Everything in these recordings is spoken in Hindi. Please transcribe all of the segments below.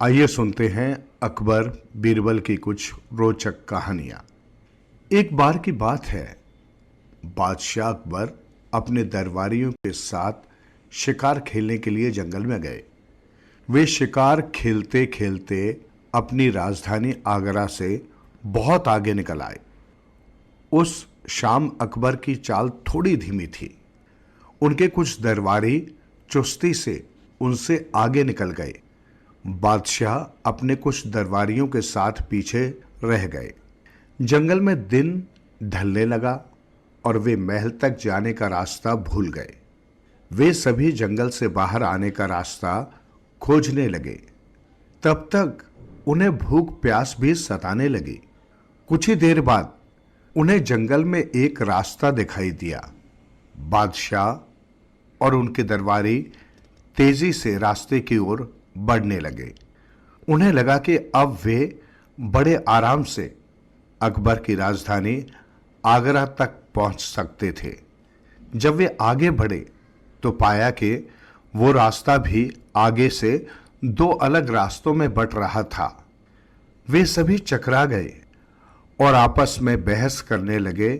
आइए सुनते हैं अकबर बीरबल की कुछ रोचक कहानियां। एक बार की बात है, बादशाह अकबर अपने दरबारियों के साथ शिकार खेलने के लिए जंगल में गए। वे शिकार खेलते खेलते अपनी राजधानी आगरा से बहुत आगे निकल आए। उस शाम अकबर की चाल थोड़ी धीमी थी। उनके कुछ दरबारी चुस्ती से उनसे आगे निकल गए। बादशाह अपने कुछ दरबारियों के साथ पीछे रह गए। जंगल में दिन ढलने लगा और वे महल तक जाने का रास्ता भूल गए। वे सभी जंगल से बाहर आने का रास्ता खोजने लगे। तब तक उन्हें भूख प्यास भी सताने लगी। कुछ ही देर बाद उन्हें जंगल में एक रास्ता दिखाई दिया। बादशाह और उनके दरबारी तेजी से रास्ते की ओर बढ़ने लगे। उन्हें लगा कि अब वे बड़े आराम से अकबर की राजधानी आगरा तक पहुंच सकते थे। जब वे आगे बढ़े तो पाया कि वो रास्ता भी आगे से दो अलग रास्तों में बंट रहा था। वे सभी चकरा गए और आपस में बहस करने लगे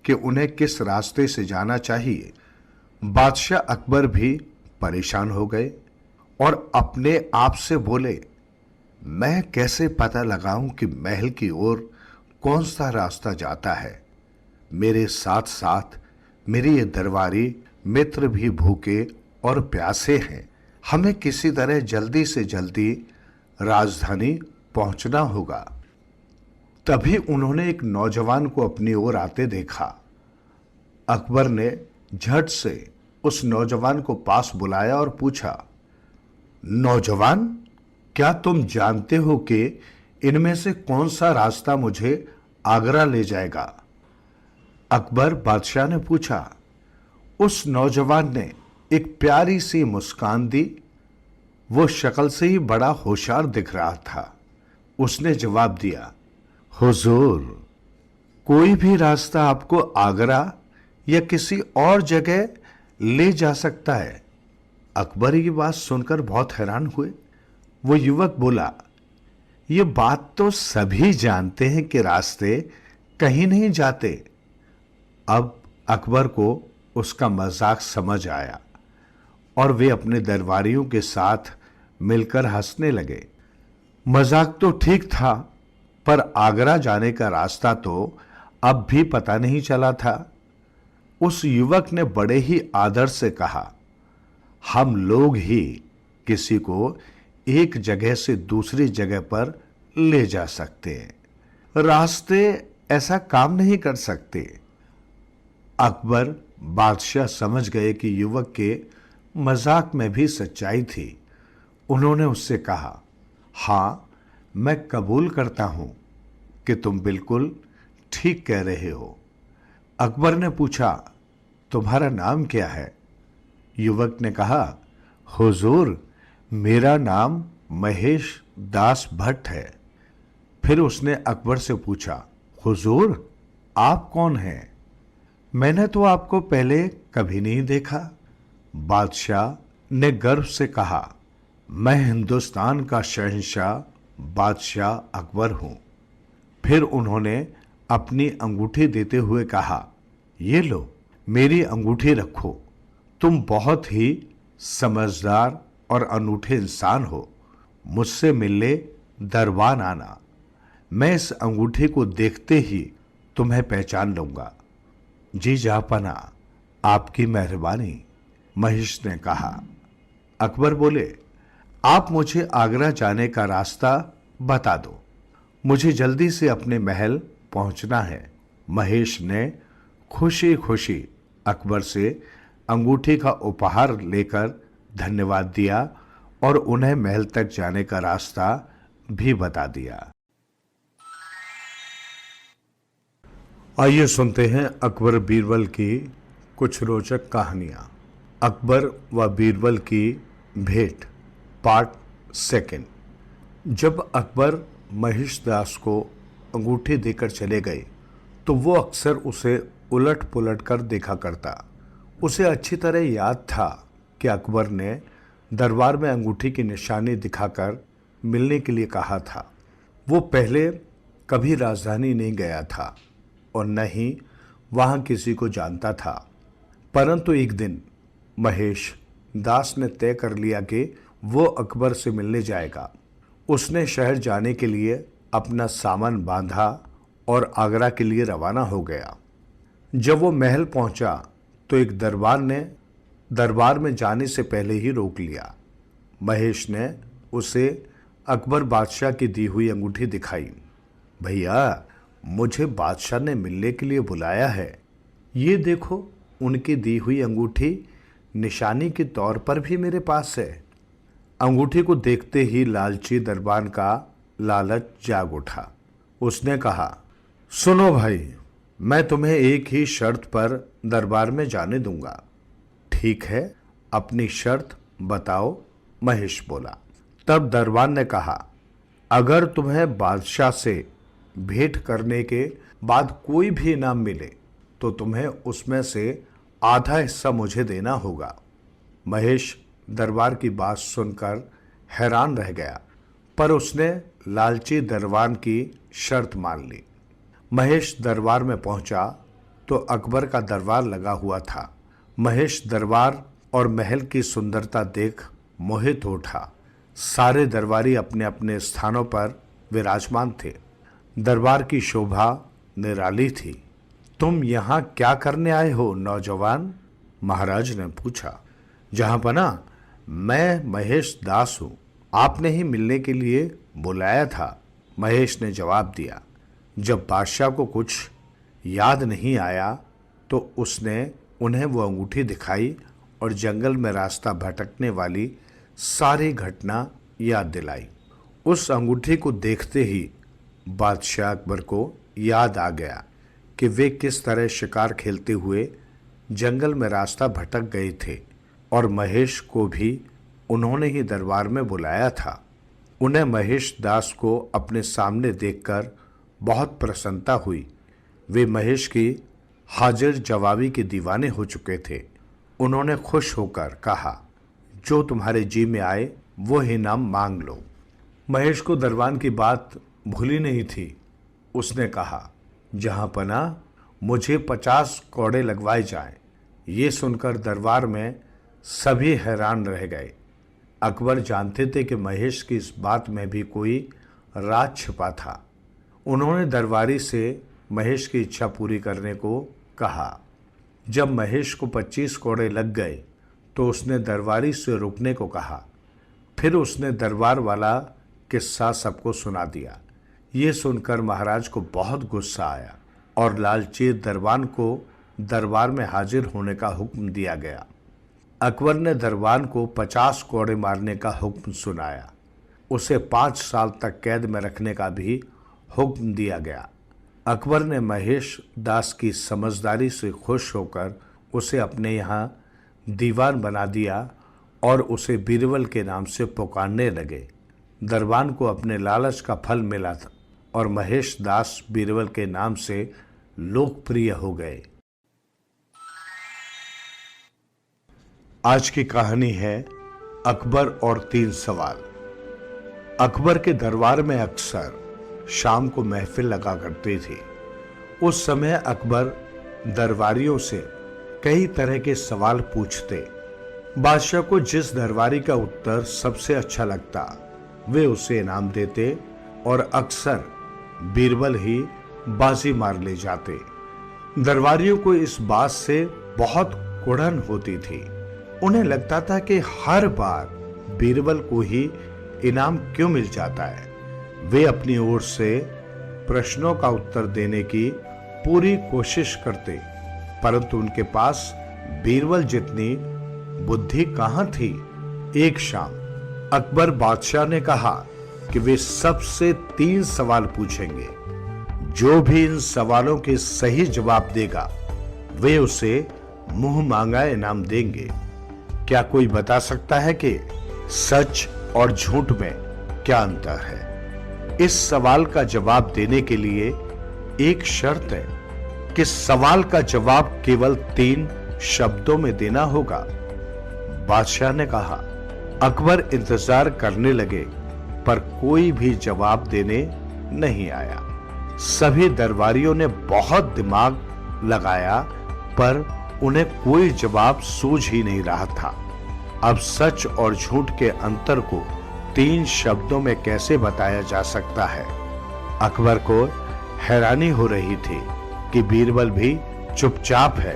कि उन्हें किस रास्ते से जाना चाहिए। बादशाह अकबर भी परेशान हो गए और अपने आप से बोले, मैं कैसे पता लगाऊं कि महल की ओर कौन सा रास्ता जाता है। मेरे साथ साथ मेरे ये दरबारी मित्र भी भूखे और प्यासे हैं। हमें किसी तरह जल्दी से जल्दी राजधानी पहुंचना होगा। तभी उन्होंने एक नौजवान को अपनी ओर आते देखा। अकबर ने झट से उस नौजवान को पास बुलाया और पूछा, नौजवान, क्या तुम जानते हो कि इनमें से कौन सा रास्ता मुझे आगरा ले जाएगा? अकबर बादशाह ने पूछा। उस नौजवान ने एक प्यारी सी मुस्कान दी। वो शक्ल से ही बड़ा होशियार दिख रहा था। उसने जवाब दिया, हुजूर, कोई भी रास्ता आपको आगरा या किसी और जगह ले जा सकता है। अकबर की बात सुनकर बहुत हैरान हुए। वो युवक बोला, ये बात तो सभी जानते हैं कि रास्ते कहीं नहीं जाते। अब अकबर को उसका मजाक समझ आया और वे अपने दरबारियों के साथ मिलकर हंसने लगे। मजाक तो ठीक था, पर आगरा जाने का रास्ता तो अब भी पता नहीं चला था। उस युवक ने बड़े ही आदर से कहा, हम लोग ही किसी को एक जगह से दूसरी जगह पर ले जा सकते हैं, रास्ते ऐसा काम नहीं कर सकते। अकबर बादशाह समझ गए कि युवक के मजाक में भी सच्चाई थी। उन्होंने उससे कहा, हाँ, मैं कबूल करता हूं कि तुम बिल्कुल ठीक कह रहे हो। अकबर ने पूछा, तुम्हारा नाम क्या है? युवक ने कहा, हुजूर, मेरा नाम महेश दास भट्ट है। फिर उसने अकबर से पूछा, हुजूर, आप कौन हैं? मैंने तो आपको पहले कभी नहीं देखा। बादशाह ने गर्व से कहा, मैं हिंदुस्तान का शहंशाह बादशाह अकबर हूं। फिर उन्होंने अपनी अंगूठी देते हुए कहा, ये लो, मेरी अंगूठी रखो। तुम बहुत ही समझदार और अनूठे इंसान हो। मुझसे मिलने दरबार आना। मैं इस अंगूठी को देखते ही तुम्हें पहचान लूंगा। जी जापना, आपकी मेहरबानी, महेश ने कहा। अकबर बोले, आप मुझे आगरा जाने का रास्ता बता दो। मुझे जल्दी से अपने महल पहुंचना है। महेश ने खुशी खुशी अकबर से अंगूठी का उपहार लेकर धन्यवाद दिया और उन्हें महल तक जाने का रास्ता भी बता दिया। आइए सुनते हैं अकबर बीरबल की कुछ रोचक कहानियां। अकबर व बीरबल की भेंट, पार्ट सेकंड। जब अकबर महेश दास को अंगूठी देकर चले गए तो वो अक्सर उसे उलट पुलट कर देखा करता। उसे अच्छी तरह याद था कि अकबर ने दरबार में अंगूठी की निशानी दिखाकर मिलने के लिए कहा था। वो पहले कभी राजधानी नहीं गया था और न ही वहाँ किसी को जानता था, परंतु एक दिन महेश दास ने तय कर लिया कि वो अकबर से मिलने जाएगा। उसने शहर जाने के लिए अपना सामान बांधा और आगरा के लिए रवाना हो गया। जब वो महल पहुंचा तो एक दरबार ने दरबार में जाने से पहले ही रोक लिया। महेश ने उसे अकबर बादशाह की दी हुई अंगूठी दिखाई। भैया, मुझे बादशाह ने मिलने के लिए बुलाया है। ये देखो, उनकी दी हुई अंगूठी निशानी के तौर पर भी मेरे पास है। अंगूठी को देखते ही लालची दरबान का लालच जाग उठा। उसने कहा, सुनो भाई, मैं तुम्हें एक ही शर्त पर दरबार में जाने दूंगा। ठीक है, अपनी शर्त बताओ, महेश बोला। तब दरबान ने कहा, अगर तुम्हें बादशाह से भेंट करने के बाद कोई भी इनाम मिले तो तुम्हें उसमें से आधा हिस्सा मुझे देना होगा। महेश दरबार की बात सुनकर हैरान रह गया, पर उसने लालची दरबान की शर्त मान ली। महेश दरबार में पहुंचा तो अकबर का दरबार लगा हुआ था। महेश दरबार और महल की सुंदरता देख मोहित उठा। सारे दरबारी अपने अपने स्थानों पर विराजमान थे। दरबार की शोभा निराली थी। तुम यहाँ क्या करने आए हो नौजवान? महाराज ने पूछा। जहाँपना, मैं महेश दास हूँ, आपने ही मिलने के लिए बुलाया था, महेश ने जवाब दिया। जब बादशाह को कुछ याद नहीं आया तो उसने उन्हें वो अंगूठी दिखाई और जंगल में रास्ता भटकने वाली सारी घटना याद दिलाई। उस अंगूठी को देखते ही बादशाह अकबर को याद आ गया कि वे किस तरह शिकार खेलते हुए जंगल में रास्ता भटक गए थे और महेश को भी उन्होंने ही दरबार में बुलाया था। उन्हें महेश दास को अपने सामने देखकर बहुत प्रसन्नता हुई। वे महेश की हाजिर जवाबी के दीवाने हो चुके थे। उन्होंने खुश होकर कहा, जो तुम्हारे जी में आए वो ही नाम मांग लो। महेश को दरबान की बात भूली नहीं थी। उसने कहा, जहाँपना, मुझे 50 कौड़े लगवाए जाएं। ये सुनकर दरबार में सभी हैरान रह गए। अकबर जानते थे कि महेश की इस बात में भी कोई राज छिपा था। उन्होंने दरबारी से महेश की इच्छा पूरी करने को कहा। जब महेश को 25 कौड़े लग गए तो उसने दरबारी से रुकने को कहा। फिर उसने दरबार वाला किस्सा सबको सुना दिया। ये सुनकर महाराज को बहुत गुस्सा आया और लालची दरबान को दरबार में हाजिर होने का हुक्म दिया गया। अकबर ने दरबान को 50 कौड़े मारने का हुक्म सुनाया। उसे 5 साल तक कैद में रखने का भी हुक्म दिया गया। अकबर ने महेश दास की समझदारी से खुश होकर उसे अपने यहाँ दीवान बना दिया और उसे बीरबल के नाम से पुकारने लगे। दरबान को अपने लालच का फल मिला था और महेश दास बीरबल के नाम से लोकप्रिय हो गए। आज की कहानी है अकबर और 3 सवाल। अकबर के दरबार में अक्सर शाम को महफिल लगा करती थी। उस समय अकबर दरबारियों से कई तरह के सवाल पूछते। बादशाह को जिस दरबारी का उत्तर सबसे अच्छा लगता वे उसे इनाम देते और अक्सर बीरबल ही बाजी मार ले जाते। दरबारियों को इस बात से बहुत कुढ़न होती थी। उन्हें लगता था कि हर बार बीरबल को ही इनाम क्यों मिल जाता है। वे अपनी ओर से प्रश्नों का उत्तर देने की पूरी कोशिश करते, परंतु उनके पास बीरबल जितनी बुद्धि कहाँ थी। एक शाम अकबर बादशाह ने कहा कि वे सबसे 3 सवाल पूछेंगे। जो भी इन सवालों के सही जवाब देगा वे उसे मुंह मांगा इनाम देंगे। क्या कोई बता सकता है कि सच और झूठ में क्या अंतर है? इस सवाल का जवाब देने के लिए एक शर्त है कि सवाल का जवाब केवल 3 शब्दों में देना होगा। बादशाह ने कहा। अकबर इंतजार करने लगे पर कोई भी जवाब देने नहीं आया। सभी दरबारियों ने बहुत दिमाग लगाया पर उन्हें कोई जवाब सूझ ही नहीं रहा था। अब सच और झूठ के अंतर को 3 शब्दों में कैसे बताया जा सकता है? अकबर को हैरानी हो रही थी कि बीरबल भी चुपचाप है।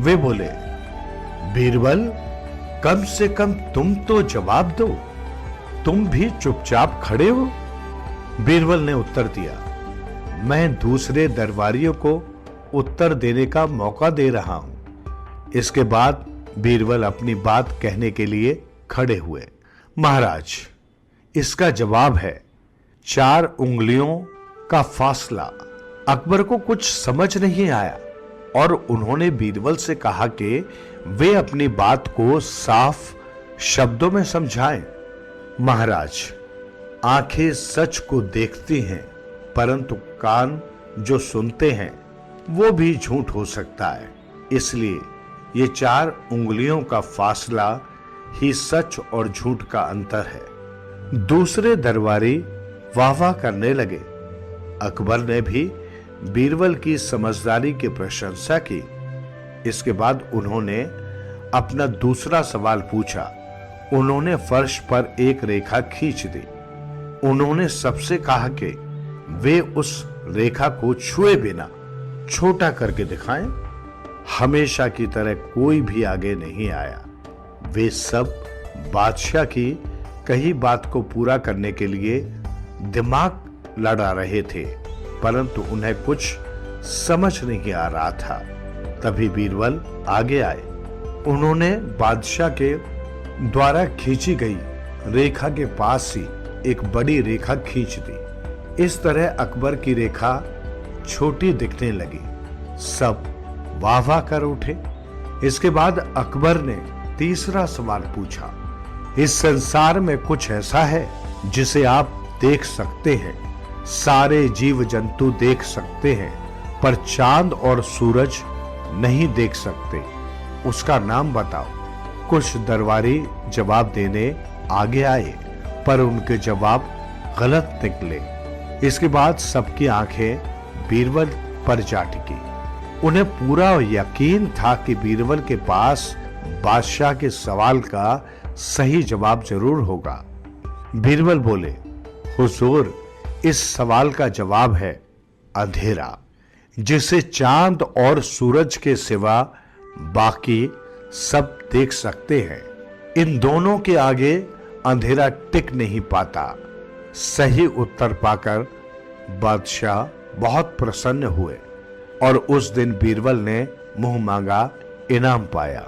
वे बोले, बीरबल, कम से कम तुम तो जवाब दो, तुम भी चुपचाप खड़े हो। बीरबल ने उत्तर दिया, मैं दूसरे दरबारियों को उत्तर देने का मौका दे रहा हूं। इसके बाद बीरबल अपनी बात कहने के लिए खड़े हुए। महाराज, इसका जवाब है 4 उंगलियों का फासला। अकबर को कुछ समझ नहीं आया और उन्होंने बीरबल से कहा कि वे अपनी बात को साफ शब्दों में समझाएं। महाराज, आंखें सच को देखती हैं, परंतु कान जो सुनते हैं वो भी झूठ हो सकता है। इसलिए ये 4 उंगलियों का फासला ही सच और झूठ का अंतर है। दूसरे दरबारी वाह वाह करने लगे। अकबर ने भी बीरबल की समझदारी की प्रशंसा की। इसके बाद उन्होंने अपना दूसरा सवाल पूछा। उन्होंने फर्श पर एक रेखा खींच दी। उन्होंने सबसे कहा कि वे उस रेखा को छुए बिना छोटा करके दिखाएं। हमेशा की तरह कोई भी आगे नहीं आया। वे सब बादशाह की कही बात को पूरा करने के लिए दिमाग लड़ा रहे थे, परंतु उन्हें कुछ समझ नहीं आ रहा था। तभी बीरबल आगे आए। उन्होंने बादशाह के द्वारा खींची गई रेखा के पास ही एक बड़ी रेखा खींच दी। इस तरह अकबर की रेखा छोटी दिखने लगी। सब वाह वाह कर उठे। इसके बाद अकबर ने तीसरा सवाल पूछा, इस संसार में कुछ ऐसा है जिसे आप देख सकते हैं, सारे जीव जंतु देख सकते हैं, पर चांद और सूरज नहीं देख सकते, उसका नाम बताओ। कुछ दरबारी जवाब देने आगे आए, पर उनके जवाब गलत निकले। इसके बाद सबकी आंखें बीरबल पर जा टिकी। उन्हें पूरा यकीन था कि बीरबल के पास बादशाह के सवाल का सही जवाब जरूर होगा। बीरबल बोले, हुजूर, इस सवाल का जवाब है अंधेरा, जिसे चांद और सूरज के सिवा बाकी सब देख सकते हैं। इन दोनों के आगे अंधेरा टिक नहीं पाता। सही उत्तर पाकर बादशाह बहुत प्रसन्न हुए और उस दिन बीरबल ने मुंह मांगा इनाम पाया।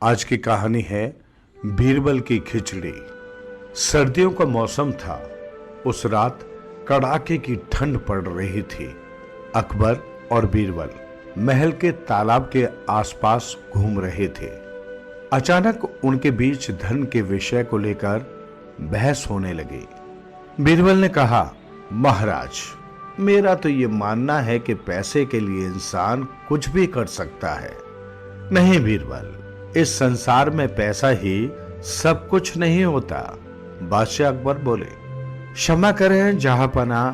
आज की कहानी है बीरबल की खिचड़ी। सर्दियों का मौसम था। उस रात कड़ाके की ठंड पड़ रही थी। अकबर और बीरबल महल के तालाब के आसपास घूम रहे थे। अचानक उनके बीच धन के विषय को लेकर बहस होने लगी। बीरबल ने कहा, महाराज, मेरा तो ये मानना है कि पैसे के लिए इंसान कुछ भी कर सकता है। नहीं बीरबल, इस संसार में पैसा ही सब कुछ नहीं होता। बादशाह अकबर बोले, क्षमा करें जहांपना,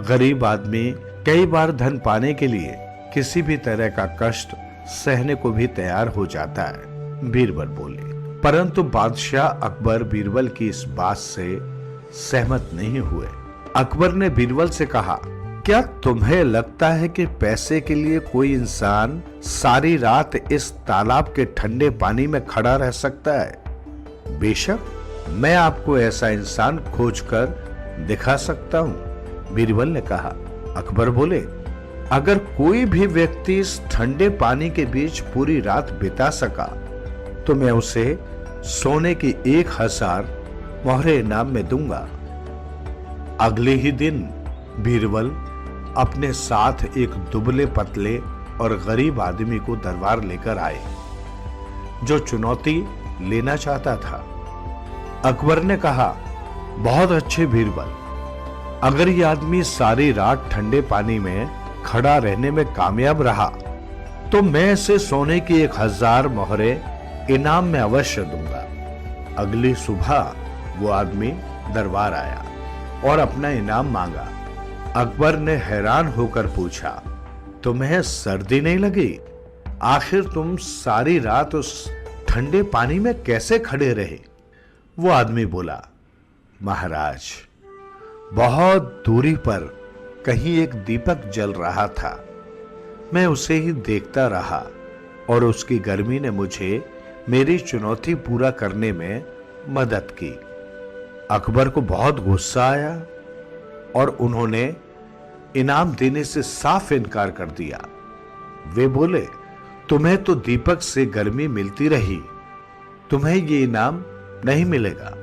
गरीब आदमी कई बार धन पाने के लिए किसी भी तरह का कष्ट सहने को भी तैयार हो जाता है। बीरबल बोले, परंतु बादशाह अकबर बीरबल की इस बात से सहमत नहीं हुए। अकबर ने बीरबल से कहा, क्या तुम्हें लगता है कि पैसे के लिए कोई इंसान सारी रात इस तालाब के ठंडे पानी में खड़ा रह सकता है? बेशक, मैं आपको ऐसा इंसान खोजकर दिखा सकता हूं। बीरबल ने कहा। अकबर बोले, अगर कोई भी व्यक्ति इस ठंडे पानी के बीच पूरी रात बिता सका तो मैं उसे सोने की 1000 मोहरे इनाम में दूंगा। अगले ही दिन बीरबल अपने साथ एक दुबले पतले और गरीब आदमी को दरबार लेकर आए, जो चुनौती लेना चाहता था। अकबर ने कहा, बहुत अच्छे बीरबल, अगर यह आदमी सारी रात ठंडे पानी में खड़ा रहने में कामयाब रहा तो मैं इसे सोने की 1000 मोहरे इनाम में अवश्य दूंगा। अगली सुबह वो आदमी दरबार आया और अपना इनाम मांगा। अकबर ने हैरान होकर पूछा, तुम्हें सर्दी नहीं लगी? आखिर तुम सारी रात उस ठंडे पानी में कैसे खड़े रहे? वो आदमी बोला, महाराज, बहुत दूरी पर कहीं एक दीपक जल रहा था। मैं उसे ही देखता रहा और उसकी गर्मी ने मुझे मेरी चुनौती पूरा करने में मदद की। अकबर को बहुत गुस्सा आया और उन्होंने इनाम देने से साफ इनकार कर दिया। वे बोले, तुम्हें तो दीपक से गर्मी मिलती रही, तुम्हें ये इनाम नहीं मिलेगा।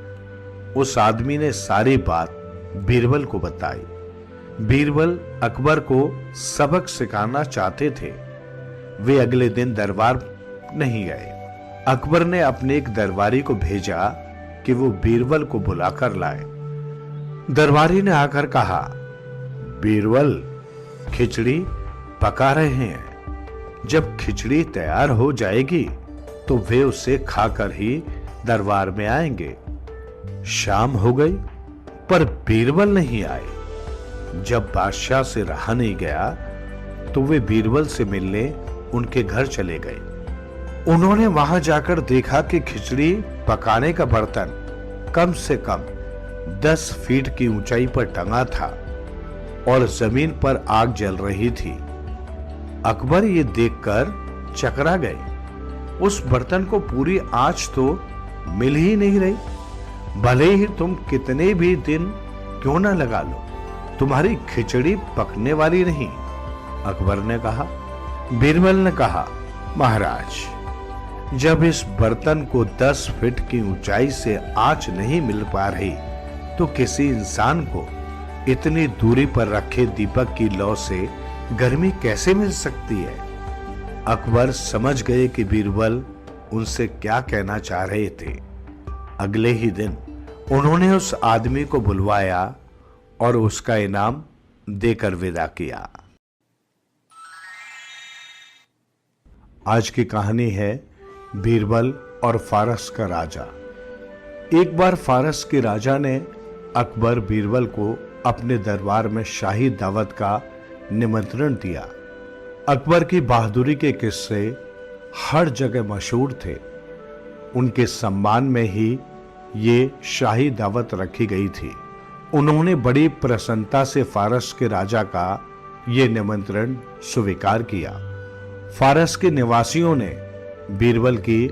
उस आदमी ने सारी बात बीरबल को बताई। बीरबल अकबर को सबक सिखाना चाहते थे। वे अगले दिन दरबार नहीं गए। अकबर ने अपने एक दरबारी को भेजा कि वो बीरबल को बुलाकर लाए। दरबारी ने आकर कहा, बीरबल, खिचड़ी पका रहे हैं। जब खिचड़ी तैयार हो जाएगी तो वे उसे खाकर ही दरबार में आएंगे। शाम हो गई पर बीरबल नहीं आए। जब बादशाह से रहा नहीं गया तो वे बीरबल से मिलने उनके घर चले गए। उन्होंने वहां जाकर देखा कि खिचड़ी पकाने का बर्तन कम से कम 10 फीट की ऊंचाई पर टंगा था और जमीन पर आग जल रही थी। अकबर ये देखकर चकरा गए। उस बर्तन को पूरी आंच तो मिल ही नहीं रही। भले ही तुम कितने भी दिन क्यों ना लगा लो, तुम्हारी खिचड़ी पकने वाली नहीं। अकबर ने कहा। बीरबल ने कहा, महाराज, जब इस बर्तन को 10 फीट की ऊंचाई से आंच नहीं मिल पा रही तो किसी इंसान को इतनी दूरी पर रखे दीपक की लौ से गर्मी कैसे मिल सकती है? अकबर समझ गए कि बीरबल उनसे क्या कहना चाह रहे थे। अगले ही दिन उन्होंने उस आदमी को बुलवाया और उसका इनाम देकर विदा किया। आज की कहानी है बीरबल और फारस का राजा। एक बार फारस के राजा ने अकबर बीरबल को अपने दरबार में शाही दावत का निमंत्रण दिया। अकबर की बहादुरी के किस्से हर जगह मशहूर थे। उनके सम्मान में ही ये शाही दावत रखी गई थी। उन्होंने बड़ी प्रसन्नता से फारस के राजा का ये निमंत्रण स्वीकार किया। फारस के निवासियों ने बीरबल की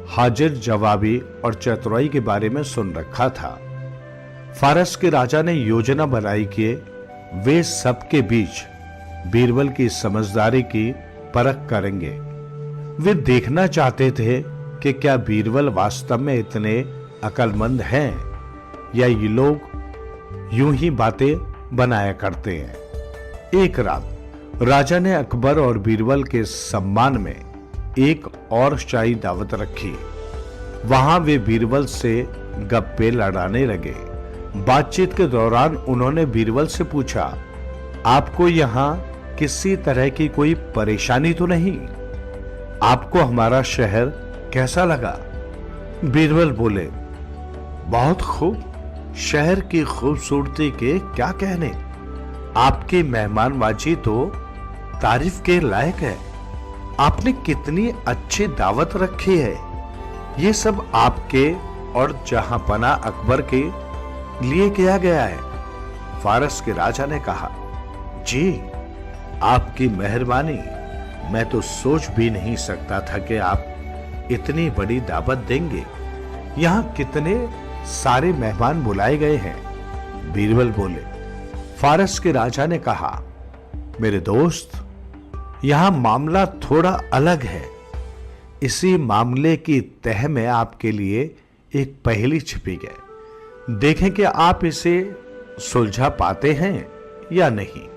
हाजिर जवाबी और चतुराई के बारे में सुन रखा था। फारस के राजा ने योजना बनाई कि वे सबके बीच बीरबल की समझदारी की परख करेंगे। वे देखना चाहते थे कि क्या बीरबल वास्तव में इतने अक्लमंद हैं या ये लोग यूं ही बातें बनाया करते हैं। एक रात राजा ने अकबर और बीरबल के सम्मान में एक और शाही दावत रखी। वहां वे बीरबल से गप्पे लड़ाने लगे। बातचीत के दौरान उन्होंने बीरबल से पूछा, आपको यहां किसी तरह की कोई परेशानी तो नहीं? आपको हमारा शहर कैसा लगा? बीरबल बोले, बहुत खूब। शहर की खूबसूरती के क्या कहने। आपकी मेहमानबाजी तो तारीफ के लायक है। आपने कितनी अच्छी दावत रखी है। ये सब आपके और जहांपना अकबर के लिए किया गया है। फारस के राजा ने कहा, जी, आपकी मेहरबानी। मैं तो सोच भी नहीं सकता था कि आप इतनी बड़ी दावत देंगे। यहाँ कितने सारे मेहमान बुलाए गए हैं। बीरबल बोले। फारस के राजा ने कहा, मेरे दोस्त, यहां मामला थोड़ा अलग है। इसी मामले की तह में आपके लिए एक पहेली छिपी है। देखें कि आप इसे सुलझा पाते हैं या नहीं।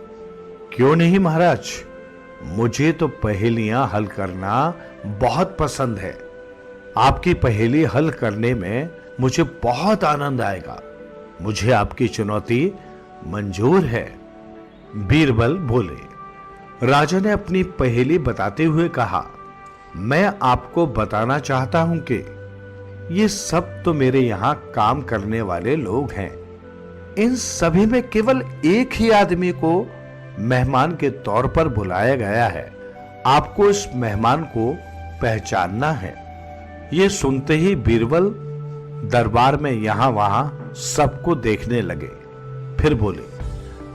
क्यों नहीं महाराज, मुझे तो पहेलियां हल करना बहुत पसंद है। आपकी पहेली हल करने में मुझे बहुत आनंद आएगा। मुझे आपकी चुनौती मंजूर है। बीरबल बोले। राजा ने अपनी पहेली बताते हुए कहा, मैं आपको बताना चाहता हूं कि ये सब तो मेरे यहाँ काम करने वाले लोग हैं। इन सभी में केवल एक ही आदमी को मेहमान के तौर पर बुलाया गया है। आपको इस मेहमान को पहचानना है। ये सुनते ही बीरबल दरबार में यहां वहां सबको देखने लगे। फिर बोले,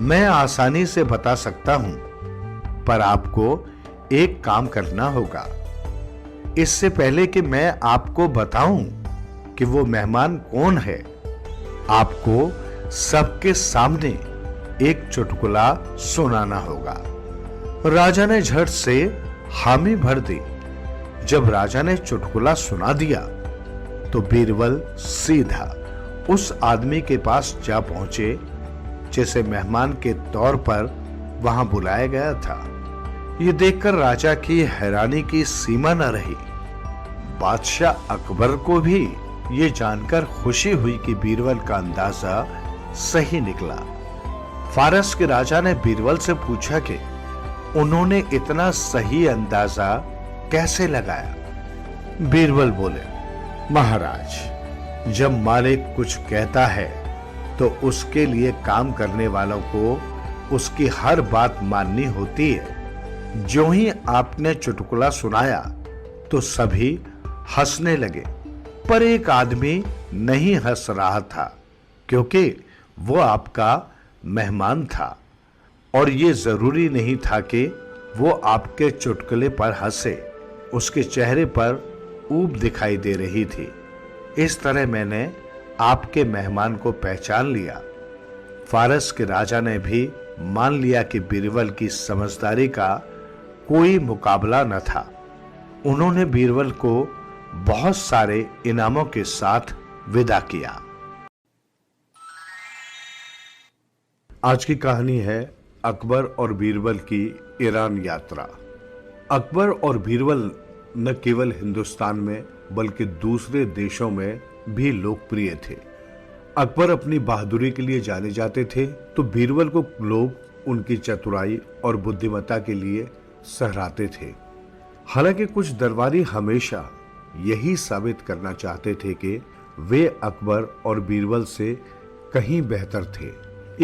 मैं आसानी से बता सकता हूं, पर आपको एक काम करना होगा। इससे पहले कि मैं आपको बताऊं कि वो मेहमान कौन है, आपको सबके सामने एक चुटकुला सुनाना होगा। राजा ने झट से हामी भर दी। जब राजा ने चुटकुला सुना दिया तो बीरबल सीधा उस आदमी के पास जा पहुंचे जिसे मेहमान के तौर पर वहां बुलाया गया था। ये देखकर राजा की हैरानी की सीमा न रही। बादशाह अकबर को भी ये जानकर खुशी हुई कि बीरबल का अंदाजा सही निकला। फारस के राजा ने बीरबल से पूछा कि उन्होंने इतना सही अंदाजा कैसे लगाया। बीरबल बोले, महाराज, जब मालिक कुछ कहता है तो उसके लिए काम करने वालों को उसकी हर बात माननी होती है। जो ही आपने चुटकुला सुनाया तो सभी हंसने लगे, पर एक आदमी नहीं हंस रहा था क्योंकि वो आपका मेहमान था और ये जरूरी नहीं था कि वो आपके चुटकुले पर हंसे। उसके चेहरे पर ऊब दिखाई दे रही थी। इस तरह मैंने आपके मेहमान को पहचान लिया। फारस के राजा ने भी मान लिया कि बीरबल की समझदारी का कोई मुकाबला न था। उन्होंने बीरबल को बहुत सारे इनामों के साथ विदा किया। आज की कहानी है अकबर और बीरबल की ईरान यात्रा। अकबर और बीरबल न केवल हिंदुस्तान में बल्कि दूसरे देशों में भी लोकप्रिय थे। अकबर अपनी बहादुरी के लिए जाने जाते थे तो बीरबल को लोग उनकी चतुराई और बुद्धिमत्ता के लिए सहराते थे। हालांकि कुछ दरबारी हमेशा यही साबित करना चाहते थे कि वे अकबर और बीरबल से कहीं बेहतर थे।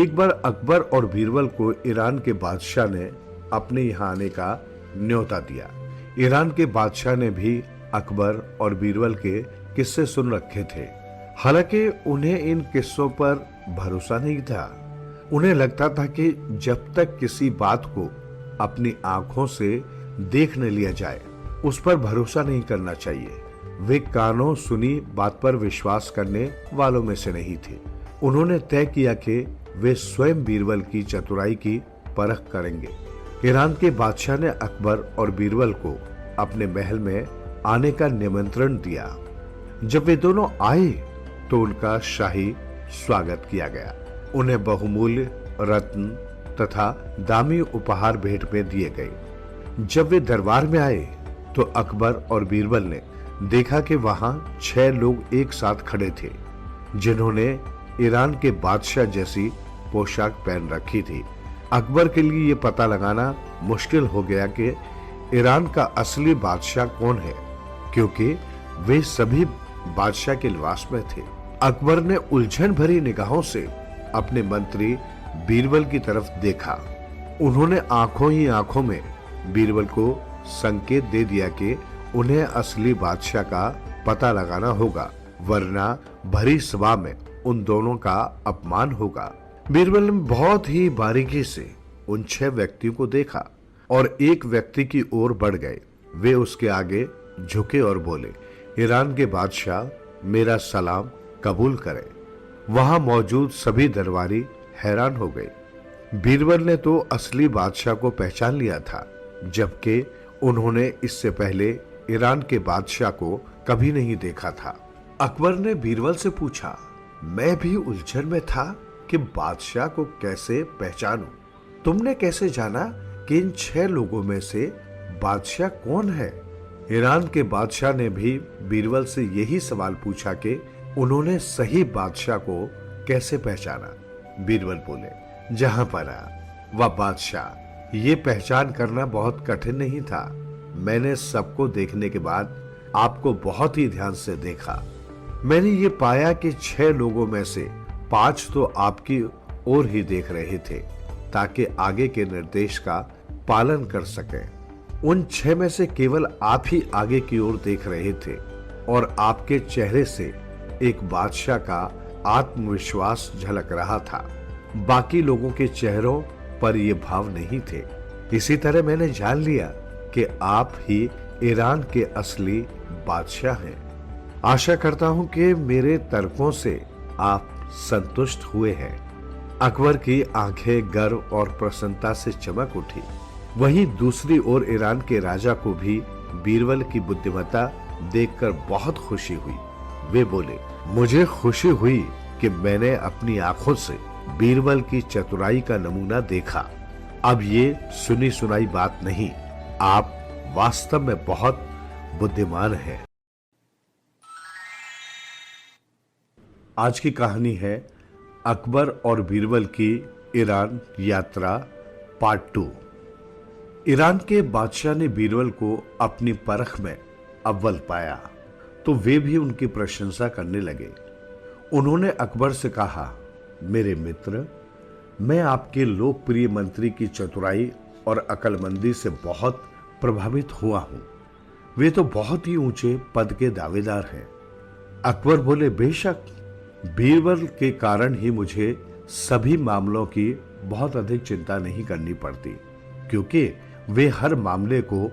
एक बार अकबर और बीरबल को ईरान के बादशाह ने अपने यहाँ आने का न्योता दिया। ईरान के बादशाह ने भी अकबर और बीरबल के किस्से सुन रखे थे। हालांकि उन्हें इन किस्सों पर भरोसा नहीं था। उन्हें लगता था कि जब तक किसी बात को अपनी आंखों से देख न लिया जाए उस पर भरोसा नहीं करना चाहिए। वे कानों सुनी बात पर विश्वास करने वालों में से नहीं थे। उन्होंने तय किया कि वे स्वयं बीरबल की चतुराई की परख करेंगे। ईरान के बादशाह ने अकबर और बीरबल को अपने महल में आने का निमंत्रण दिया। जब वे दोनों आए तो उनका शाही स्वागत किया गया। उन्हें बहुमूल्य रत्न तथा दामी उपहार भेंट में दिए गए। जब वे दरबार में आए तो अकबर और बीरबल ने देखा कि वहां 6 लोग एक साथ खड़े थे जिन्होंने ईरान के बादशाह जैसी पोशाक पहन रखी थी। अकबर के लिए यह पता लगाना मुश्किल हो गया कि ईरान का असली बादशाह कौन है, क्योंकि वे सभी बादशाह के लिबास में थे। अकबर ने उलझन भरी निगाहों से अपने मंत्री बीरबल की तरफ देखा। उन्होंने आंखों ही आंखों में बीरबल को संकेत दे दिया कि उन्हें असली बादशाह का पता लगाना होगा, वरना भरी सभा में उन दोनों का अपमान होगा। बीरबल ने बहुत ही बारीकी से उन 6 व्यक्तियों को देखा और एक व्यक्ति की ओर बढ़ गए। वे उसके आगे झुके और बोले, ईरान के बादशाह, मेरा सलाम कबूल करें। वहां मौजूद सभी दरबारी हैरान हो गए। बीरबल ने तो असली बादशाह को पहचान लिया था, जबकि उन्होंने इससे पहले ईरान के बादशाह को कभी नहीं देखा था। अकबर ने बीरबल से पूछा, मैं भी उलझन में था कि बादशाह को कैसे पहचानूं। तुमने कैसे जाना कि इन 6 लोगों में से बादशाह कौन है? ईरान के बादशाह ने भी बीरबल से यही सवाल पूछा कि उन्होंने सही बादशाह को कैसे पहचाना। बीरबल बोले, जहां पना वह बादशाह, ये पहचान करना बहुत कठिन नहीं था। मैंने सबको देखने के बाद आपको बहुत ही ध्यान से देखा। मैंने ये पाया कि 6 लोगों में से 5 तो आपकी ओर ही देख रहे थे ताकि आगे के निर्देश का पालन कर सकें। उन 6 में से केवल आप ही आगे की ओर देख रहे थे और आपके चेहरे से एक बादशाह का आत्मविश्वास झलक रहा था। बाकी लोगों के चेहरों पर ये भाव नहीं थे। इसी तरह मैंने जान लिया कि आप ही ईरान के असली बादशाह हैं। आशा करता हूं कि मेरे तर्कों से आप संतुष्ट हुए हैं। अकबर की आंखें गर्व और प्रसन्नता से चमक उठी। वहीं दूसरी ओर ईरान के राजा को भी बीरबल की बुद्धिमत्ता देखकर बहुत खुशी हुई। वे बोले, मुझे खुशी हुई कि मैंने अपनी आंखों से बीरबल की चतुराई का नमूना देखा। अब ये सुनी सुनाई बात नहीं, आप वास्तव में बहुत बुद्धिमान हैं। आज की कहानी है अकबर और बीरबल की ईरान यात्रा पार्ट 2। ईरान के बादशाह ने बीरबल को अपनी परख में अव्वल पाया तो वे भी उनकी प्रशंसा करने लगे। उन्होंने अकबर से कहा, मेरे मित्र, मैं आपके लोकप्रिय मंत्री की चतुराई और अक्लमंदी से बहुत प्रभावित हुआ हूं। वे तो बहुत ही ऊंचे पद के दावेदार हैं। अकबर बोले, बेशक, बीरबल के कारण ही मुझे सभी मामलों की बहुत अधिक चिंता नहीं करनी पड़ती, क्योंकि वे हर मामले को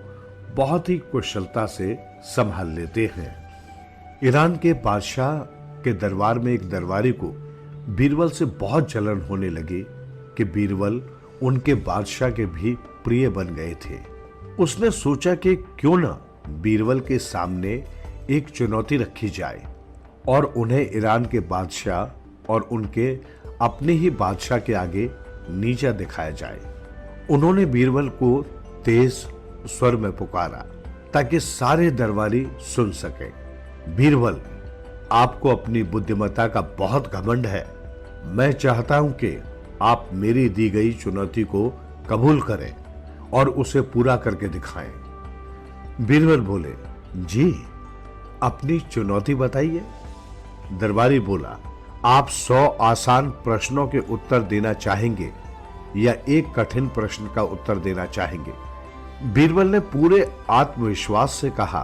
बहुत ही कुशलता से संभाल लेते हैं। ईरान के बादशाह के दरबार में एक दरबारी को बीरबल से बहुत जलन होने लगी कि बीरबल उनके बादशाह के भी प्रिय बन गए थे। उसने सोचा कि क्यों न बीरबल के सामने एक चुनौती रखी जाए और उन्हें ईरान के बादशाह और उनके अपने ही बादशाह के आगे नीचा दिखाया जाए। उन्होंने बीरबल को तेज स्वर में पुकारा ताकि सारे दरबारी सुन सके। बीरबल, आपको अपनी बुद्धिमत्ता का बहुत घमंड है। मैं चाहता हूं कि आप मेरी दी गई चुनौती को कबूल करें और उसे पूरा करके दिखाएं। बीरबल बोले, जी, अपनी चुनौती बताइए। दरबारी बोला, आप 100 आसान प्रश्नों के उत्तर देना चाहेंगे या एक कठिन प्रश्न का उत्तर देना चाहेंगे? बीरबल ने पूरे आत्मविश्वास से कहा,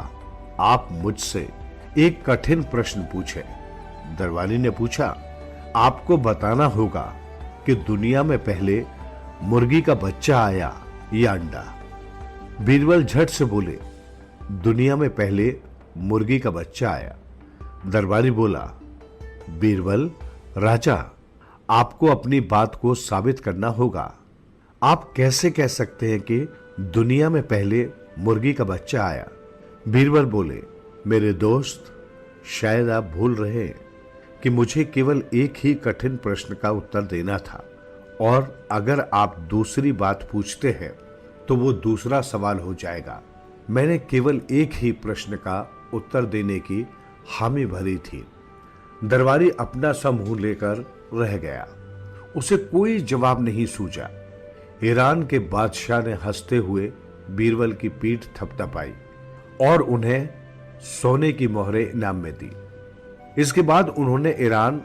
आप मुझसे एक कठिन प्रश्न पूछे। दरबारी ने पूछा, आपको बताना होगा कि दुनिया में पहले मुर्गी का बच्चा आया या अंडा? बीरबल झट से बोले, दुनिया में पहले मुर्गी का बच्चा आया। दरबारी बोला, बीरबल राजा, आपको अपनी बात को साबित करना होगा। आप कैसे कह सकते हैं कि दुनिया में पहले मुर्गी का बच्चा आया? बीरबल बोले, मेरे दोस्त, शायद आप भूल रहे हैं कि मुझे केवल एक ही कठिन प्रश्न का उत्तर देना था, और अगर आप दूसरी बात पूछते हैं तो वो दूसरा सवाल हो जाएगा। मैंने केवल एक ही प्रश्न का उत्तर देने की हामी भरी थी। दरबारी अपना सा मुंह लेकर रह गया। उसे कोई जवाब नहीं सूझा। ईरान के बादशाह ने हंसते हुए बीरबल की पीठ थपथपाई और उन्हें सोने की मोहरें इनाम में दी। इसके बाद उन्होंने ईरान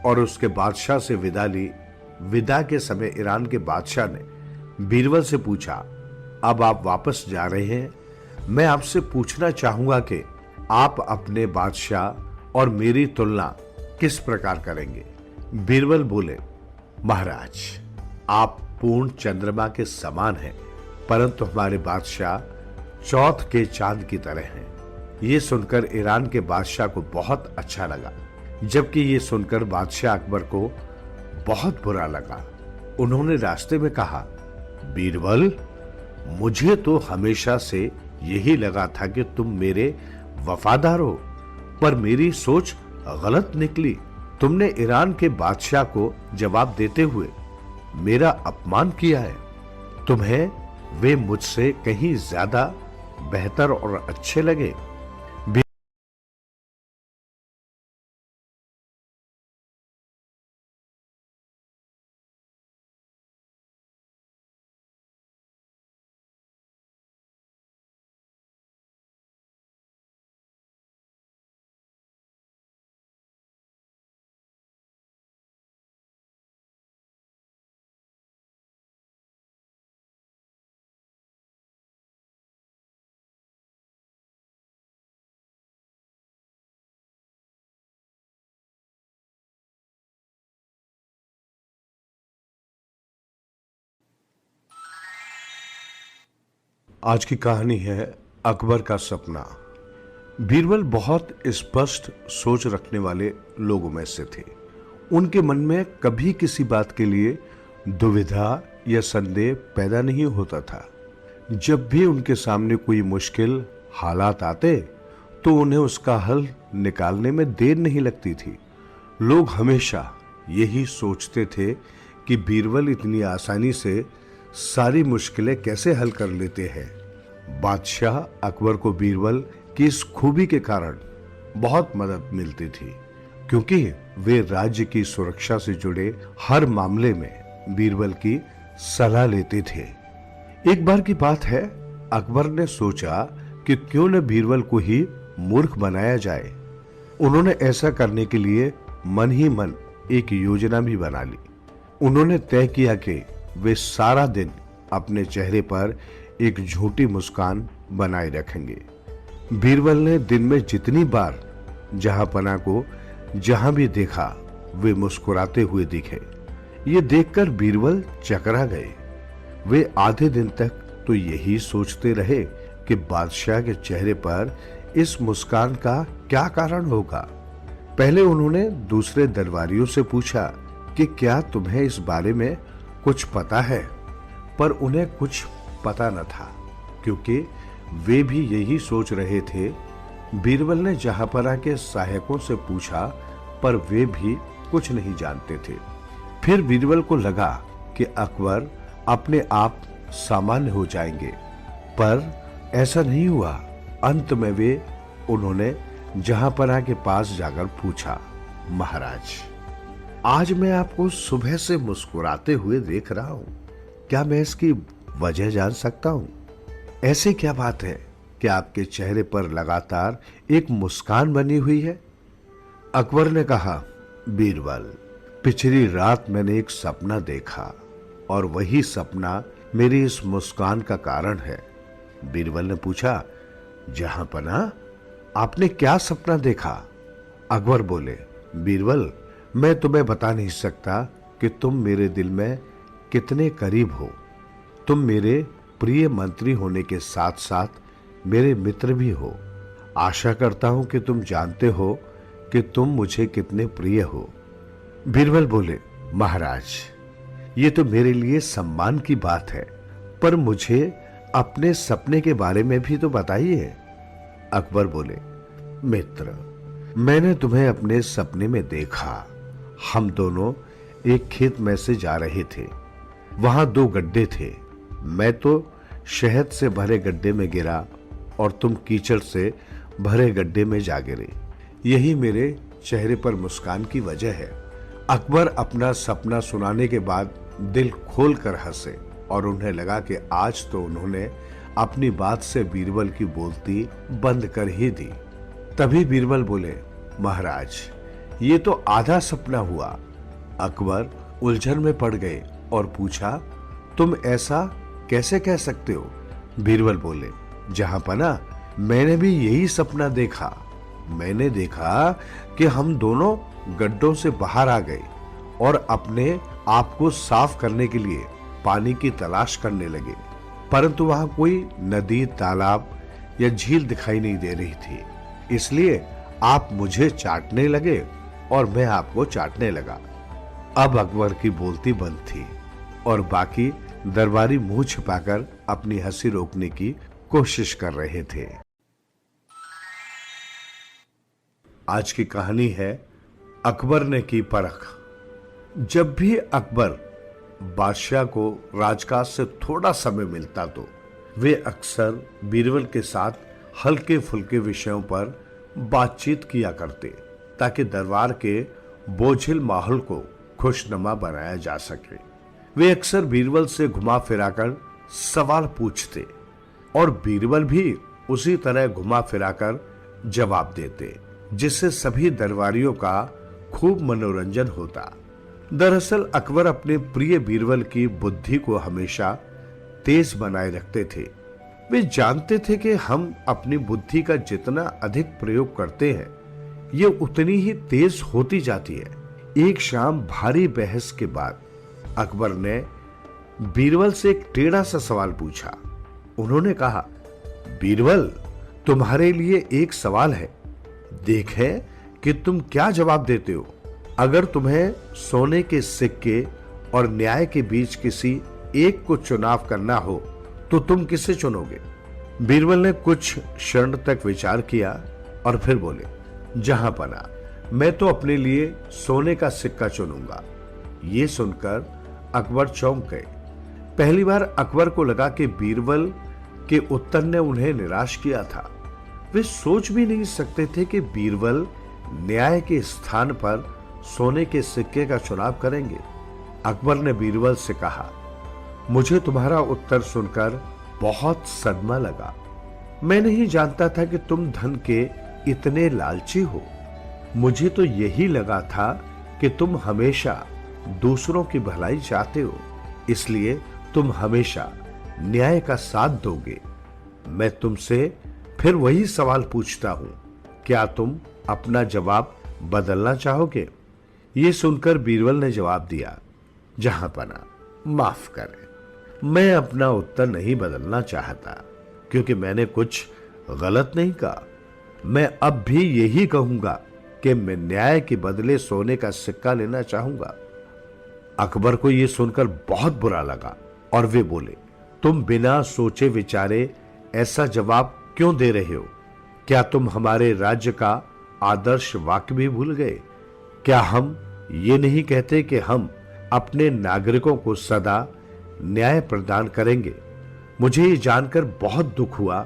और उसके बादशाह से विदा ली। विदा के समय ईरान के बादशाह ने बीरबल से पूछा, अब आप वापस जा रहे हैं? मैं आपसे पूछना चाहूंगा कि आप अपने बादशाह और मेरी तुलना किस प्रकार करेंगे? बीरबल बोले, महाराज, आप पूर्ण चंद्रमा के समान हैं, परंतु हमारे बादशाह चौथ के चांद की तरह हैं। ये सुनकर ईरान के बादशाह को बहुत अच्छा लगा, जबकि ये सुनकर बादशाह अकबर को बहुत बुरा लगा। उन्होंने रास्ते में कहा, बीरबल, मुझे तो हमेशा से यही लगा था कि तुम मेरे वफादार हो, पर मेरी सोच गलत निकली। तुमने ईरान के बादशाह को जवाब देते हुए मेरा अपमान किया है। तुम्हें वे मुझसे कहीं ज्यादा बेहतर और अच्छे लगे। आज की कहानी है अकबर का सपना। बीरबल बहुत स्पष्ट सोच रखने वाले लोगों में से थे। उनके मन में कभी किसी बात के लिए दुविधा या संदेह पैदा नहीं होता था। जब भी उनके सामने कोई मुश्किल हालात आते तो उन्हें उसका हल निकालने में देर नहीं लगती थी। लोग हमेशा यही सोचते थे कि बीरबल इतनी आसानी से सारी मुश्किलें कैसे हल कर लेते हैं। बादशाह अकबर को बीरबल की इस खूबी के कारण बहुत मदद मिलती थी, क्योंकि वे राज्य की सुरक्षा से जुड़े हर मामले में बीरबल की सलाह लेते थे। एक बार की बात है, अकबर ने सोचा कि क्यों न बीरबल को ही मूर्ख बनाया जाए। उन्होंने ऐसा करने के लिए मन ही मन एक योजना भी बना ली। उन्होंने तय किया कि वे सारा दिन अपने चेहरे पर एक झूठी मुस्कान बनाए रखेंगे। बीरबल ने दिन में जितनी बार जहांपना को जहां भी देखा वे मुस्कुराते हुए दिखे। ये देखकर बीरबल चकरा गए। वे आधे दिन तक तो यही सोचते रहे कि बादशाह के चेहरे पर इस मुस्कान का क्या कारण होगा। पहले उन्होंने दूसरे दरबारियों से पूछा कि क्या तुम्हें इस बारे में कुछ पता है, पर उन्हें कुछ पता न था, क्योंकि वे भी यही सोच रहे थे। बीरबल ने जहांपना के सहायकों से पूछा, पर वे भी कुछ नहीं जानते थे। फिर बीरबल को लगा कि अकबर अपने आप सामान्य हो जाएंगे, पर ऐसा नहीं हुआ। अंत में उन्होंने जहांपना के पास जाकर पूछा, महाराज, आज मैं आपको सुबह से मुस्कुराते हुए देख रहा हूं, क्या मैं इसकी वजह जान सकता हूं? ऐसी क्या बात है कि आपके चेहरे पर लगातार एक मुस्कान बनी हुई है? अकबर ने कहा, बीरबल, पिछली रात मैंने एक सपना देखा और वही सपना मेरी इस मुस्कान का कारण है। बीरबल ने पूछा, जहांपना, आपने क्या सपना देखा? अकबर बोले, बीरबल, मैं तुम्हें बता नहीं सकता कि तुम मेरे दिल में कितने करीब हो। तुम मेरे प्रिय मंत्री होने के साथ साथ मेरे मित्र भी हो। आशा करता हूं कि तुम जानते हो कि तुम मुझे कितने प्रिय हो। बीरबल बोले, महाराज, ये तो मेरे लिए सम्मान की बात है, पर मुझे अपने सपने के बारे में भी तो बताइए। अकबर बोले, मित्र, मैंने तुम्हें अपने सपने में देखा। हम दोनों एक खेत में से जा रहे थे। वहां 2 गड्ढे थे। मैं तो शहद से भरे गड्ढे में गिरा और तुम कीचड़ से भरे गड्ढे में जा गिरे। यही मेरे चेहरे पर मुस्कान की वजह है। अकबर अपना सपना सुनाने के बाद दिल खोलकर हंसे और उन्हें लगा कि आज तो उन्होंने अपनी बात से बीरबल की बोलती बंद कर ही दी। तभी बीरबल बोले, महाराज, ये तो आधा सपना हुआ। अकबर उलझन में पड़ गए और पूछा, तुम ऐसा कैसे कह सकते हो? बीरबल बोले, जहांपना, मैंने भी यही सपना देखा। मैंने देखा कि हम दोनों गड्ढों से बाहर आ गए और अपने आप को साफ करने के लिए पानी की तलाश करने लगे, परंतु वहां कोई नदी, तालाब या झील दिखाई नहीं दे रही थी। इसलिए आप मुझे चाटने लगे और मैं आपको चाटने लगा। अब अकबर की बोलती बंद थी और बाकी दरबारी मुंह छिपाकर अपनी हंसी रोकने की कोशिश कर रहे थे। आज की कहानी है अकबर ने की परख। जब भी अकबर बादशाह को राजकाज से थोड़ा समय मिलता तो वे अक्सर बीरबल के साथ हल्के फुल्के विषयों पर बातचीत किया करते, ताकि दरबार के बोझिल माहौल को खुशनुमा बनाया जा सके। वे अक्सर बीरबल से घुमा फिराकर सवाल पूछते और बीरबल भी उसी तरह घुमा फिराकर जवाब देते, जिससे सभी दरबारियों का खूब मनोरंजन होता। दरअसल अकबर अपने प्रिय बीरबल की बुद्धि को हमेशा तेज बनाए रखते थे। वे जानते थे कि हम अपनी बुद्धि का जितना अधिक प्रयोग करते हैं, ये उतनी ही तेज होती जाती है। एक शाम भारी बहस के बाद अकबर ने बीरबल से एक टेढ़ा सा सवाल पूछा। उन्होंने कहा, बीरबल, तुम्हारे लिए एक सवाल है, देखें कि तुम क्या जवाब देते हो। अगर तुम्हें सोने के सिक्के और न्याय के बीच किसी एक को चुनाव करना हो तो तुम किसे चुनोगे? बीरबल ने कुछ क्षण तक विचार किया और फिर बोले, जहांपना, मैं तो अपने लिए सोने का सिक्का चुनूंगा। ये सुनकर अकबर चौंक गए। पहली बार अकबर को लगा कि बीरबल के उत्तर ने उन्हें निराश किया था। वे सोच भी नहीं सकते थे कि बीरबल न्याय के स्थान पर सोने के सिक्के का चुनाव करेंगे। अकबर ने बीरबल से कहा, मुझे तुम्हारा उत्तर सुनकर बहुत सदमा लगा। मैं नहीं जानता था कि तुम धन के इतने लालची हो। मुझे तो यही लगा था कि तुम हमेशा दूसरों की भलाई चाहते हो, इसलिए तुम हमेशा न्याय का साथ दोगे। मैं तुमसे फिर वही सवाल पूछता हूं, क्या तुम अपना जवाब बदलना चाहोगे? ये सुनकर बीरबल ने जवाब दिया, जहांपना, माफ करें, मैं अपना उत्तर नहीं बदलना चाहता, क्योंकि मैंने कुछ गलत नहीं कहा। मैं अब भी यही कहूंगा कि मैं न्याय के बदले सोने का सिक्का लेना चाहूंगा। अकबर को यह सुनकर बहुत बुरा लगा और वे बोले, तुम बिना सोचे विचारे ऐसा जवाब क्यों दे रहे हो? क्या तुम हमारे राज्य का आदर्श वाक्य भी भूल गए? क्या हम ये नहीं कहते कि हम अपने नागरिकों को सदा न्याय प्रदान करेंगे? मुझे ये जानकर बहुत दुख हुआ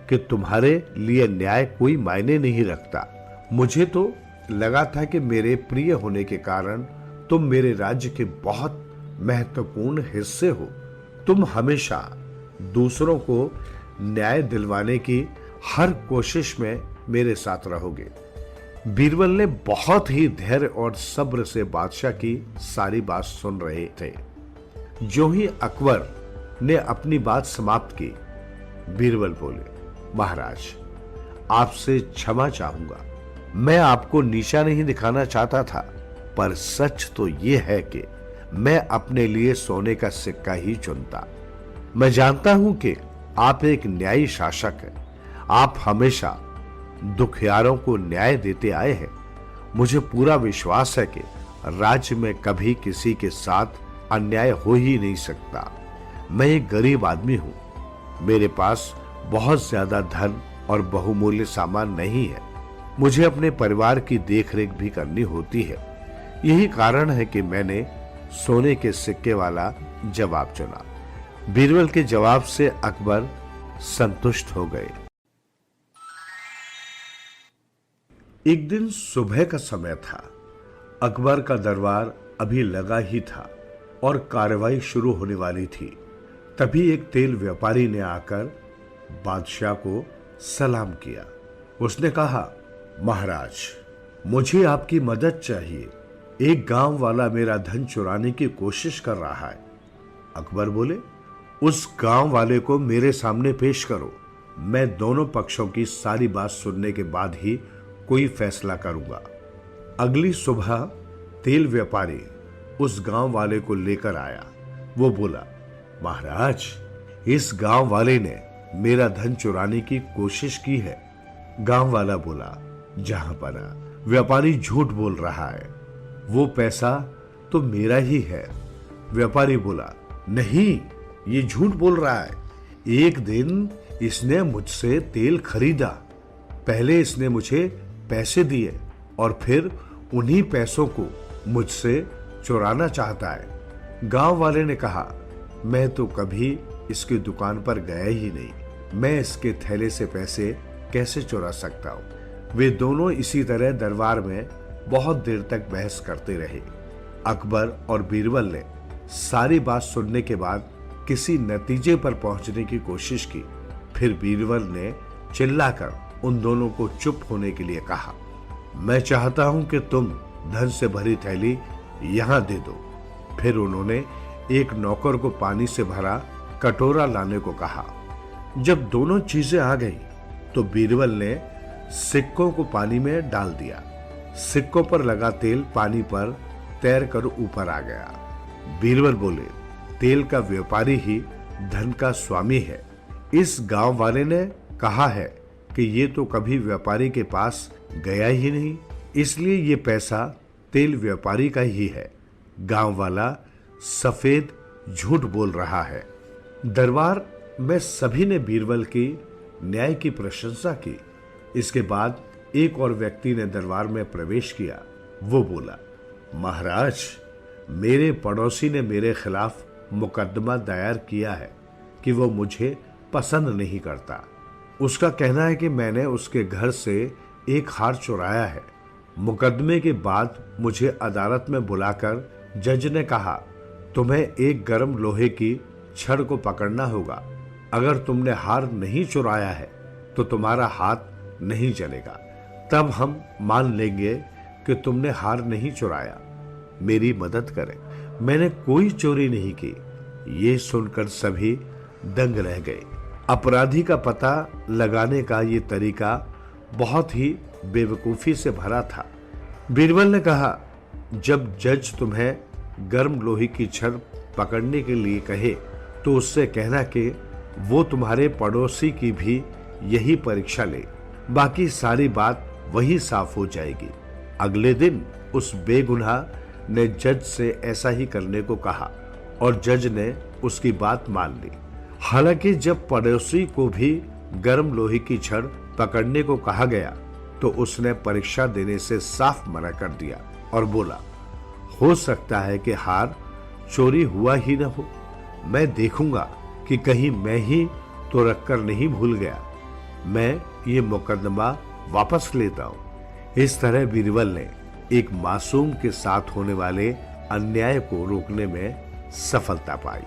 कि तुम्हारे लिए न्याय कोई मायने नहीं रखता। मुझे तो लगा था कि मेरे प्रिय होने के कारण तुम मेरे राज्य के बहुत महत्वपूर्ण हिस्से हो। तुम हमेशा दूसरों को न्याय दिलवाने की हर कोशिश में मेरे साथ रहोगे। बीरबल ने बहुत ही धैर्य और सब्र से बादशाह की सारी बात सुन रहे थे। जो ही अकबर ने अपनी बात समाप्त की, बीरबल बोले, महाराज, आपसे क्षमा चाहूंगा। मैं आपको नीचा नहीं दिखाना चाहता था, पर सच तो यह है कि मैं अपने लिए सोने का सिक्का ही चुनता। मैं जानता हूं कि आप एक न्यायी शासक हैं। आप हमेशा दुखियारों को न्याय देते आए हैं। मुझे पूरा विश्वास है कि राज्य में कभी किसी के साथ अन्याय हो ही नहीं सकता। मैं एक गरीब आदमी हूं। मेरे पास बहुत ज्यादा धन और बहुमूल्य सामान नहीं है। मुझे अपने परिवार की देखरेख भी करनी होती है। यही कारण है कि मैंने सोने के सिक्के वाला जवाब चुना। बीरबल के जवाब से अकबर संतुष्ट हो गए। एक दिन सुबह का समय था। अकबर का दरबार अभी लगा ही था और कार्रवाई शुरू होने वाली थी। तभी एक तेल व्यापारी ने आकर बादशाह को सलाम किया। उसने कहा, महाराज, मुझे आपकी मदद चाहिए। एक गांव वाला मेरा धन चुराने की कोशिश कर रहा है। अकबर बोले, उस गांव वाले को मेरे सामने पेश करो। मैं दोनों पक्षों की सारी बात सुनने के बाद ही कोई फैसला करूंगा। अगली सुबह तेल व्यापारी उस गांव वाले को लेकर आया। वो बोला, महाराज, इस गांव वाले ने मेरा धन चुराने की कोशिश की है। गांव वाला बोला, जहांपना, व्यापारी झूठ बोल रहा है। वो पैसा तो मेरा ही है। व्यापारी बोला, नहीं, ये झूठ बोल रहा है। एक दिन इसने मुझसे तेल खरीदा। पहले इसने मुझे पैसे दिए और फिर उन्हीं पैसों को मुझसे चुराना चाहता है। गांव वाले ने कहा, मैं तो कभी इसकी दुकान पर गया ही नहीं। मैं इसके थैले से पैसे कैसे चुरा सकता हूं? वे दोनों इसी तरह दरबार में बहुत देर तक बहस करते रहे। अकबर और बीरबल ने सारी बात सुनने के बाद किसी नतीजे पर पहुंचने की कोशिश की। फिर बीरबल ने चिल्लाकर उन दोनों को चुप होने के लिए कहा, मैं चाहता हूं कि तुम धन से भरी थैली यहां दे दो। फिर उन्होंने एक नौकर को पानी से भरा कटोरा लाने को कहा। जब दोनों चीजें आ गई तो बीरबल ने सिक्कों को पानी में डाल दिया। सिक्कों पर लगा तेल पानी पर तैरकर ऊपर आ गया। बीरबल बोले, तेल का व्यापारी ही धन का स्वामी है, इस गांव वाले ने कहा है कि ये तो कभी व्यापारी के पास गया ही नहीं, इसलिए ये पैसा तेल व्यापारी का ही है। गांव वाला सफेद झूठ बोल रहा है। दरबार में सभी ने बीरबल की न्याय की प्रशंसा की। इसके बाद एक और व्यक्ति ने दरबार में प्रवेश किया। वो बोला, महाराज, मेरे पड़ोसी ने मेरे खिलाफ मुकदमा दायर किया है कि वो मुझे पसंद नहीं करता। उसका कहना है कि मैंने उसके घर से एक हार चुराया है। मुकदमे के बाद मुझे अदालत में बुलाकर जज ने कहा, तुम्हें एक गर्म लोहे की छड़ को पकड़ना होगा। अगर तुमने हार नहीं चुराया है तो तुम्हारा हाथ नहीं जलेगा। तब हम मान लेंगे कि तुमने हार नहीं चुराया। मेरी मदद करें, मैंने कोई चोरी नहीं की। ये सुनकर सभी दंग रह गए। अपराधी का पता लगाने का ये तरीका बहुत ही बेवकूफी से भरा था। बीरबल ने कहा, जब जज तुम्हें गर्म लोहे की छड़ पकड़ने के लिए कहे तो उससे कहना कि वो तुम्हारे पड़ोसी की भी यही परीक्षा ले, बाकी सारी बात वही साफ हो जाएगी। अगले दिन उस बेगुनाह ने जज से ऐसा ही करने को कहा और जज ने उसकी बात मान ली। हालांकि जब पड़ोसी को भी गर्म लोहे की छड़ पकड़ने को कहा गया तो उसने परीक्षा देने से साफ मना कर दिया और बोला, हो सकता है कि हार चोरी हुआ ही न हो। मैं देखूंगा कि कहीं मैं ही तो रखकर नहीं भूल गया। मैं ये मुकदमा वापस लेता हूं। इस तरह बीरबल ने एक मासूम के साथ होने वाले अन्याय को रोकने में सफलता पाई।